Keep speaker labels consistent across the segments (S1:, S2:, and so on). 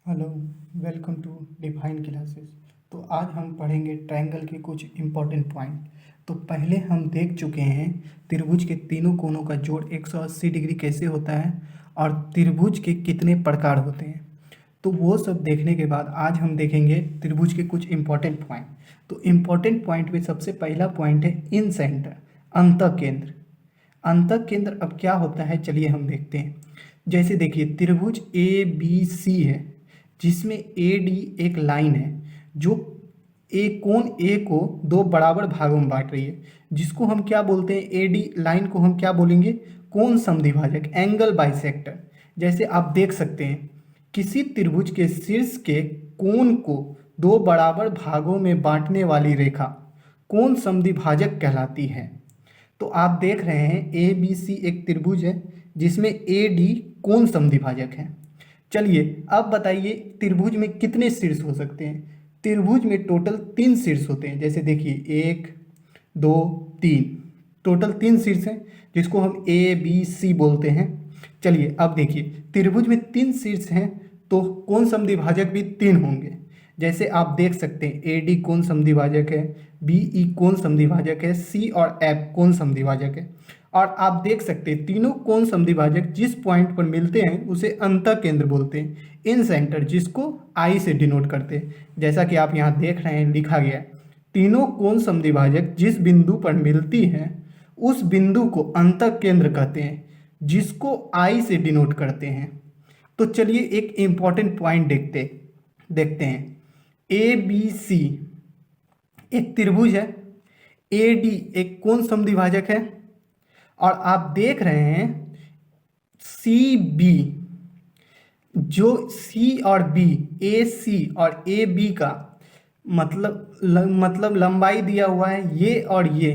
S1: Hello, welcome to define classes. तो आज हम पढ़ेंगे ट्रायंगल के कुछ इम्पोर्टेंट पॉइंट। तो पहले हम देख चुके हैं त्रिभुज के तीनों कोनों का जोड़ 180 डिग्री कैसे होता है और त्रिभुज के कितने प्रकार होते हैं। तो वो सब देखने के बाद आज हम देखेंगे त्रिभुज के कुछ इम्पोर्टेंट पॉइंट। तो इम्पोर्टेंट पॉइंट में सबसे पहला पॉइंट है इन सेंटर, अंतः केंद्र। अंतः केंद्र अब क्या होता है, चलिए हम देखते हैं। जैसे देखिए त्रिभुज ए बी सी है, जिसमें ए डी एक लाइन है जो कोण ए को दो बराबर भागों में बांट रही है, जिसको हम क्या बोलते हैं, ए डी लाइन को हम क्या बोलेंगे, कोण समद्विभाजक, एंगल बाइसेक्टर। जैसे आप देख सकते हैं किसी त्रिभुज के शीर्ष के कोण को दो बराबर भागों में बांटने वाली रेखा कोण समद्विभाजक कहलाती है। तो आप देख रहे हैं ए बी सी एक त्रिभुज है जिसमें ए डी कोण समद्विभाजक है। चलिए अब बताइए त्रिभुज में कितने शीर्ष हो सकते हैं। त्रिभुज में टोटल 3 शीर्ष होते हैं। जैसे देखिए 1 2 3, टोटल 3 शीर्ष हैं जिसको हम ए बी सी बोलते हैं। चलिए अब देखिए त्रिभुज में 3 शीर्ष हैं तो कोण समद्विभाजक भी 3 होंगे। जैसे आप देख सकते हैं ए डी कोण समद्विभाजक है, बी ई कोण समद्विभाजक है, सी और एफ कोण समद्विभाजक है। और आप देख सकते हैं तीनों कोण समद्विभाजक जिस पॉइंट पर मिलते हैं उसे अंतः केंद्र बोलते हैं, इन सेंटर, जिसको आई से डिनोट करते हैं। जैसा कि आप यहाँ देख रहे हैं लिखा गया है, तीनों कोण समद्विभाजक जिस बिंदु पर मिलती हैं उस बिंदु को अंतः केंद्र कहते हैं, जिसको आई से डिनोट करते हैं। तो चलिए एक इंपॉर्टेंट पॉइंट देखते हैं। ए बी सी एक त्रिभुज है, ए डी एक कोण समद्विभाजक है, और आप देख रहे हैं सी बी, जो सी और बी, ए सी और ए बी का मतलब लंबाई दिया हुआ है, ये और ये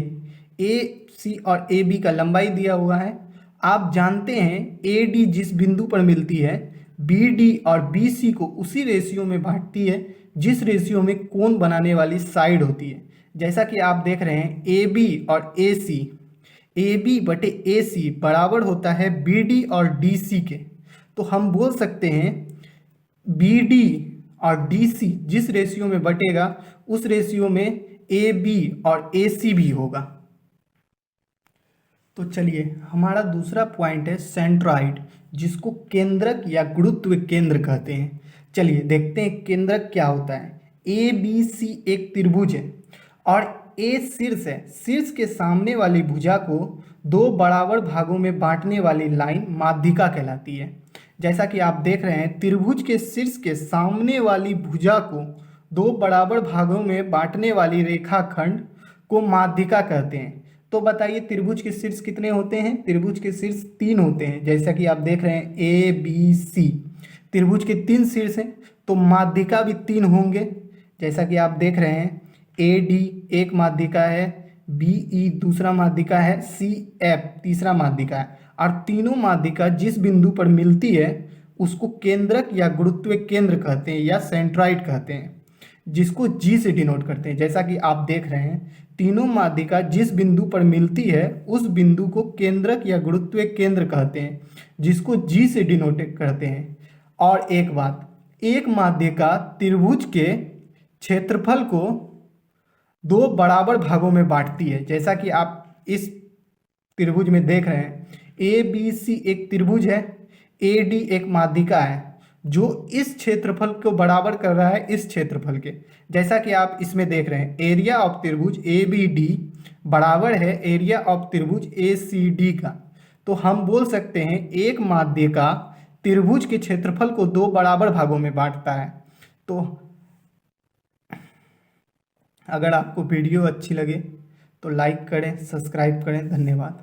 S1: ए सी और ए बी का लंबाई दिया हुआ है। आप जानते हैं ए डी जिस बिंदु पर मिलती है बी डी और बी सी को उसी रेशियो में बांटती है जिस रेशियो में कोण बनाने वाली साइड होती है। जैसा कि आप देख रहे हैं ए बी और ए सी, ए बी बटे ए सी बराबर होता है बी डी और डी सी के। तो हम बोल सकते हैं बी डी और डी सी जिस रेशियो में बटेगा उस रेशियो में ए बी और ए सी भी होगा। तो चलिए हमारा दूसरा पॉइंट है सेंट्रॉइड, जिसको केंद्रक या गुरुत्व केंद्र कहते हैं। चलिए देखते हैं केंद्रक क्या होता है। ए बी सी एक त्रिभुज है और ए शीर्ष है, शीर्ष के सामने वाली भुजा को दो बराबर भागों में बांटने वाली लाइन माध्यिका कहलाती है। जैसा कि आप देख रहे हैं त्रिभुज के शीर्ष के सामने वाली भुजा को दो बराबर भागों में बांटने वाली रेखाखंड को माध्यिका कहते हैं। तो बताइए त्रिभुज के शीर्ष कितने होते हैं। त्रिभुज के शीर्ष 3 होते हैं। जैसा कि आप देख रहे हैं ए बी सी त्रिभुज के 3 शीर्ष हैं तो माध्यिका भी 3 होंगे। जैसा कि आप देख रहे हैं ए डी एक माध्यिका है, बी ई दूसरा माध्यिका है, सी एफ तीसरा माध्यिका है। और तीनों माध्यिका जिस बिंदु पर मिलती है उसको केंद्रक या गुरुत्व केंद्र कहते हैं या सेंट्रॉइड कहते हैं, जिसको जी से डिनोट करते हैं। जैसा कि आप देख रहे हैं तीनों माध्यिका जिस बिंदु पर मिलती है उस बिंदु को केंद्रक या गुरुत्व केंद्र कहते हैं, जिसको जी से डिनोट करते हैं। और एक बात, एक माध्यिका त्रिभुज के क्षेत्रफल को दो बराबर भागों में बांटती है। जैसा कि आप इस त्रिभुज में देख रहे हैं ए बी सी एक त्रिभुज है, ए डी एक माध्यिका है जो इस क्षेत्रफल को बराबर कर रहा है इस क्षेत्रफल के। जैसा कि आप इसमें देख रहे हैं एरिया ऑफ त्रिभुज ए बी डी बराबर है एरिया ऑफ त्रिभुज ए सी डी का। तो हम बोल सकते हैं एक माध्यिका त्रिभुज के क्षेत्रफल को दो बराबर भागों में बांटता है। तो अगर आपको वीडियो अच्छी लगे तो लाइक करें, सब्सक्राइब करें। धन्यवाद।